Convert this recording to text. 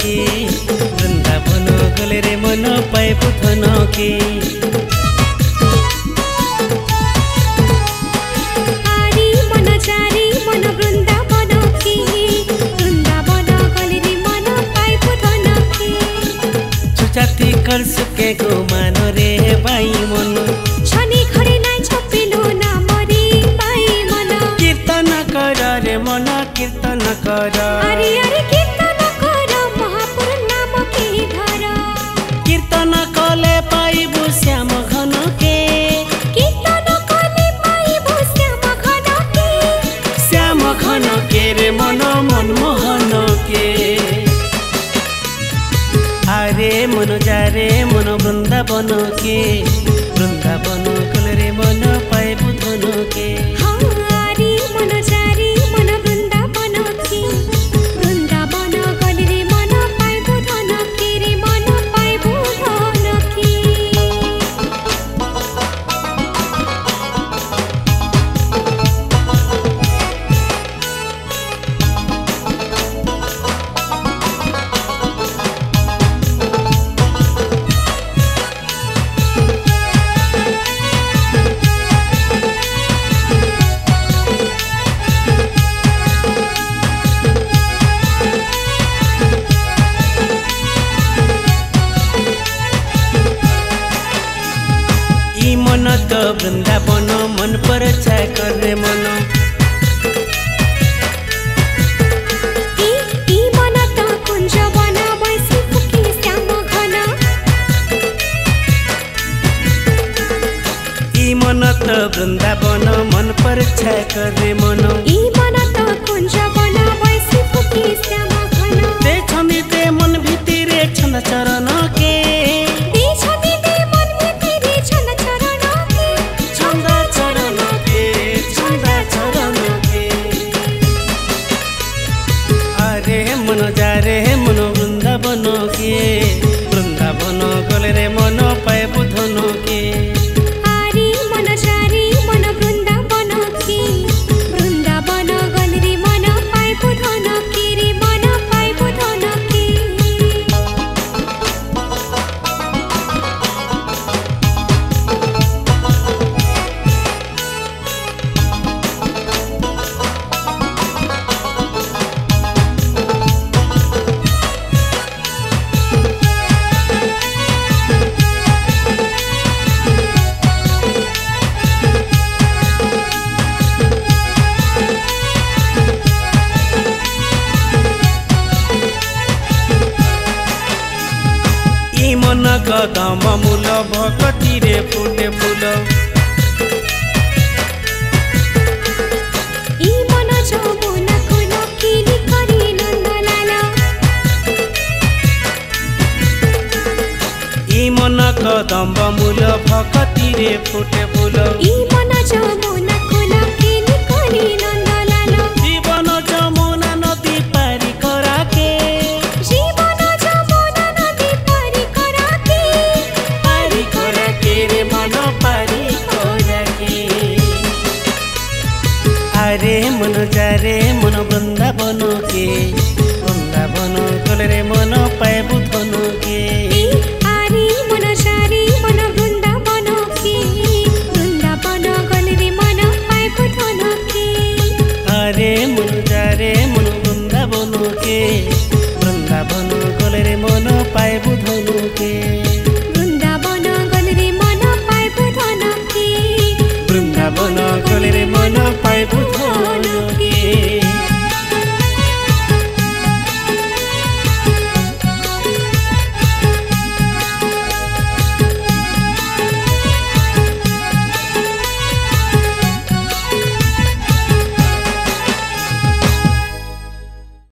के वृंदावन गले रे मन पाइबु धन के आरी मन जारी मन वृंदावन के वृंदावन गले रे मन पाइबु धन के सुजाति कर सुके गो मान रे बाई मन छनी खड़े नाइ छपिलो ना मरे बाई मन कीर्तन कर रे मन कीर्तन कर अरे अरे कीर्तन कर महापुर नाम के धर कीर्तन कले पाइबु श्याम घन के कीर्तन कले पाइबु श्याम घन के श्याम घन के रे मन मनमोहन के आरे मन जारे मन वृंदावन के वृंदावन गले रे मन पाइबु धन के आरी मन जारी मन वृंदावन के वृंदावन गले रे मन पाइबु धन के रे मन पाइबु धन के ई मन तो वृंदावन मन पर छाय कर रे मन ई मन त कुंज वन बैसी फुके श्याम घन ई मन तो वृंदावन मन पर छाय कर रे मन ई मन त कुंज वन बैसी फुके श्याम घन ते छमी ते मन भितिरे छन चरण के दे छवि दे मन भितरे छन चरण के छन्द चरण के छन्द चरण के अरे मन जा रे मन वृंदावन के वृंदावन गले रे मन पाइबु धन के आरी मन जारी मन वृंदावन के वृंदावन गले रे मन पाइबु धन के रे मन पाइबु धन के ई मन कदम मूल भक्ति रे फूटे फूल ई मन जमुन कुल किनी करी नन्दलाल ई मन कदम मूल भक्ति रे फूटे फूल ई मन जमुन